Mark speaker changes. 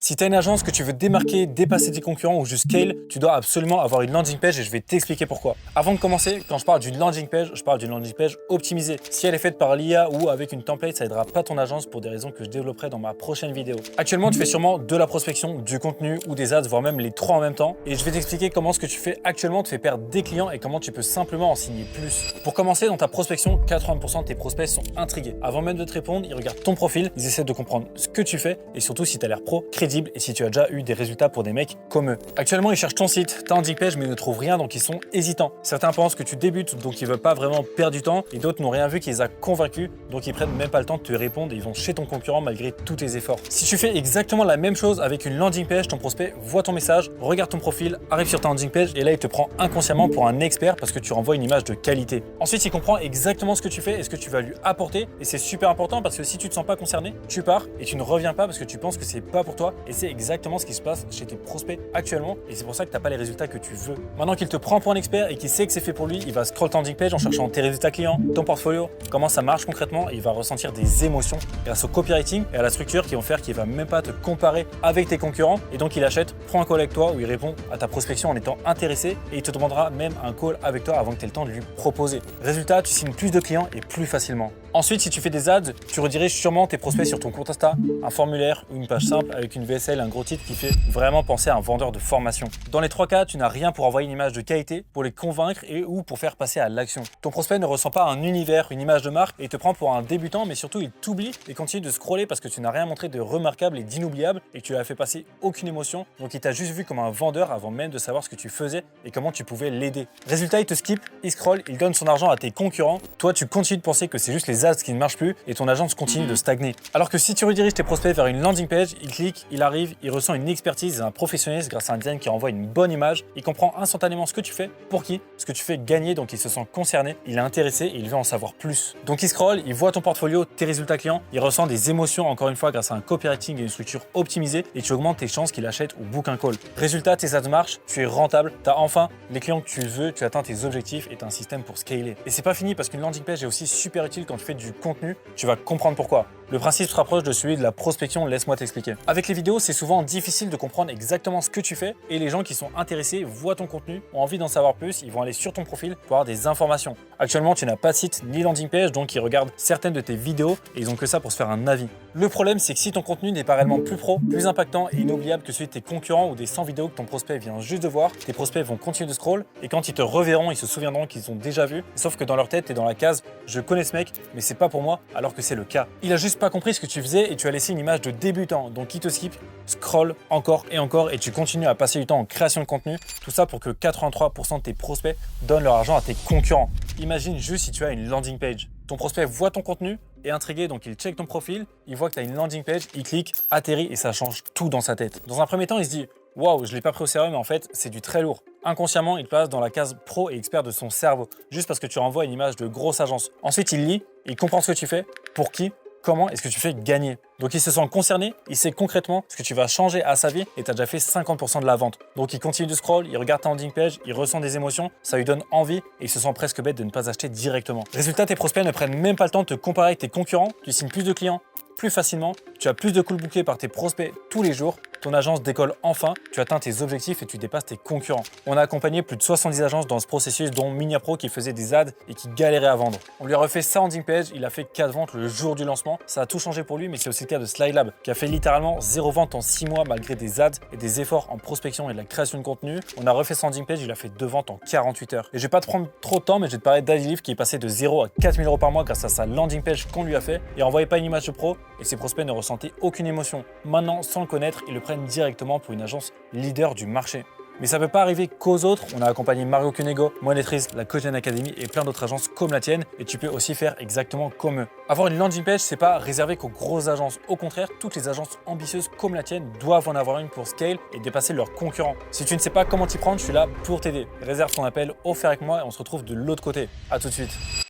Speaker 1: Si tu as une agence que tu veux démarquer, dépasser tes concurrents ou juste scale, tu dois absolument avoir une landing page et je vais t'expliquer pourquoi. Avant de commencer, quand je parle d'une landing page, je parle d'une landing page optimisée. Si elle est faite par l'IA ou avec une template, ça aidera pas ton agence pour des raisons que je développerai dans ma prochaine vidéo. Actuellement, tu fais sûrement de la prospection, du contenu ou des ads, voire même les trois en même temps. Et je vais t'expliquer comment ce que tu fais actuellement te fait perdre des clients et comment tu peux simplement en signer plus. Pour commencer, dans ta prospection, 80% de tes prospects sont intrigués. Avant même de te répondre, ils regardent ton profil, ils essaient de comprendre ce que tu fais et surtout si tu as l'air pro, crédible et si tu as déjà eu des résultats pour des mecs comme eux. Actuellement, ils cherchent ton site, ta landing page, mais ne trouvent rien, donc ils sont hésitants. Certains pensent que tu débutes, donc ils veulent pas vraiment perdre du temps, et d'autres n'ont rien vu qui les a convaincus, donc ils prennent même pas le temps de te répondre et ils vont chez ton concurrent malgré tous tes efforts. Si tu fais exactement la même chose avec une landing page, ton prospect voit ton message, regarde ton profil, arrive sur ta landing page et là il te prend inconsciemment pour un expert parce que tu renvoies une image de qualité. Ensuite, il comprend exactement ce que tu fais et ce que tu vas lui apporter, et c'est super important parce que si tu te sens pas concerné, tu pars et tu ne reviens pas parce que tu penses que c'est pas pour toi, et c'est exactement ce qui se passe chez tes prospects actuellement et c'est pour ça que tu n'as pas les résultats que tu veux. Maintenant qu'il te prend pour un expert et qu'il sait que c'est fait pour lui, il va scroll ta landing page en cherchant tes résultats clients, ton portfolio, comment ça marche concrètement, et il va ressentir des émotions grâce au copywriting et à la structure qui vont faire qu'il va même pas te comparer avec tes concurrents, et donc il achète, prend un call avec toi où il répond à ta prospection en étant intéressé et il te demandera même un call avec toi avant que tu aies le temps de lui proposer. Résultat, tu signes plus de clients et plus facilement. Ensuite, si tu fais des ads, tu rediriges sûrement tes prospects sur ton compte Insta, un formulaire ou une page simple avec une VSL, un gros titre qui fait vraiment penser à un vendeur de formation. Dans les trois cas, tu n'as rien pour envoyer une image de qualité, pour les convaincre et ou pour faire passer à l'action. Ton prospect ne ressent pas un univers, une image de marque et il te prend pour un débutant, mais surtout il t'oublie et continue de scroller parce que tu n'as rien montré de remarquable et d'inoubliable et que tu lui as fait passer aucune émotion. Donc il t'a juste vu comme un vendeur avant même de savoir ce que tu faisais et comment tu pouvais l'aider. Résultat, il te skip, il scrolle, il donne son argent à tes concurrents. Toi, tu continues de penser que c'est juste les ads qui ne marchent plus et ton agence continue de stagner. Alors que si tu rediriges tes prospects vers une landing page, il clique, il arrive, il ressent une expertise et un professionnalisme grâce à un design qui renvoie une bonne image, il comprend instantanément ce que tu fais, pour qui, ce que tu fais gagner, donc il se sent concerné, il est intéressé et il veut en savoir plus. Donc il scrolle, il voit ton portfolio, tes résultats clients, il ressent des émotions encore une fois grâce à un copywriting et une structure optimisée et tu augmentes tes chances qu'il achète ou book un call. Résultat, tes ads marchent, tu es rentable, tu as enfin les clients que tu veux, tu atteins tes objectifs et tu as un système pour scaler. Et c'est pas fini parce qu'une landing page est aussi super utile quand tu fais du contenu, tu vas comprendre pourquoi. Le principe se rapproche de celui de la prospection, laisse-moi t'expliquer. Avec les vidéos, c'est souvent difficile de comprendre exactement ce que tu fais et les gens qui sont intéressés voient ton contenu, ont envie d'en savoir plus, ils vont aller sur ton profil pour avoir des informations. Actuellement, tu n'as pas de site ni landing page, donc ils regardent certaines de tes vidéos et ils ont que ça pour se faire un avis. Le problème, c'est que si ton contenu n'est pas réellement plus pro, plus impactant et inoubliable que celui de tes concurrents ou des 100 vidéos que ton prospect vient juste de voir, tes prospects vont continuer de scroll et quand ils te reverront, ils se souviendront qu'ils ont déjà vu, sauf que dans leur tête, tu es dans la case « je connais ce mec, mais c'est pas pour moi », alors que c'est le cas. Il a juste pas compris ce que tu faisais et tu as laissé une image de débutant, donc il te skip, scroll encore et tu continues à passer du temps en création de contenu, tout ça pour que 83% de tes prospects donnent leur argent à tes concurrents. Imagine juste si tu as une landing page. Ton prospect voit ton contenu, est intrigué, donc il check ton profil, il voit que tu as une landing page, il clique, atterrit et ça change tout dans sa tête. Dans un premier temps, il se dit « Waouh, je ne l'ai pas pris au sérieux, mais en fait, c'est du très lourd ». Inconsciemment, il passe dans la case pro et expert de son cerveau, juste parce que tu renvoies une image de grosse agence. Ensuite, il lit, il comprend ce que tu fais, pour qui, comment est-ce que tu fais gagner. Donc il se sent concerné, il sait concrètement ce que tu vas changer à sa vie et tu as déjà fait 50% de la vente. Donc il continue de scroll, il regarde ta landing page, il ressent des émotions, ça lui donne envie et il se sent presque bête de ne pas acheter directement. Résultat, tes prospects ne prennent même pas le temps de te comparer avec tes concurrents, tu signes plus de clients plus facilement, tu as plus de calls bookés par tes prospects tous les jours, ton agence décolle enfin, tu atteins tes objectifs et tu dépasses tes concurrents. On a accompagné plus de 70 agences dans ce processus, dont Miniapro qui faisait des ads et qui galérait à vendre. On lui a refait sa landing page, il a fait 4 ventes le jour du lancement. Ça a tout changé pour lui, mais c'est aussi le cas de SlideLab qui a fait littéralement 0 vente en 6 mois malgré des ads et des efforts en prospection et de la création de contenu. On a refait sa landing page, il a fait 2 ventes en 48 heures. Et je vais pas te prendre trop de temps, mais je vais te parler d'Adilive qui est passé de 0 à 4 000 € par mois grâce à sa landing page qu'on lui a fait. Il envoyait pas une image de pro et ses prospects ne ressentaient aucune émotion. Maintenant, sans le connaître, ils le prennent directement pour une agence leader du marché. Mais ça ne peut pas arriver qu'aux autres. On a accompagné Mario Cunego, Monetrice, la Coach Academy et plein d'autres agences comme la tienne. Et tu peux aussi faire exactement comme eux. Avoir une landing page, c'est pas réservé qu'aux grosses agences. Au contraire, toutes les agences ambitieuses comme la tienne doivent en avoir une pour scale et dépasser leurs concurrents. Si tu ne sais pas comment t'y prendre, je suis là pour t'aider. Réserve ton appel, offert avec moi et on se retrouve de l'autre côté. À tout de suite.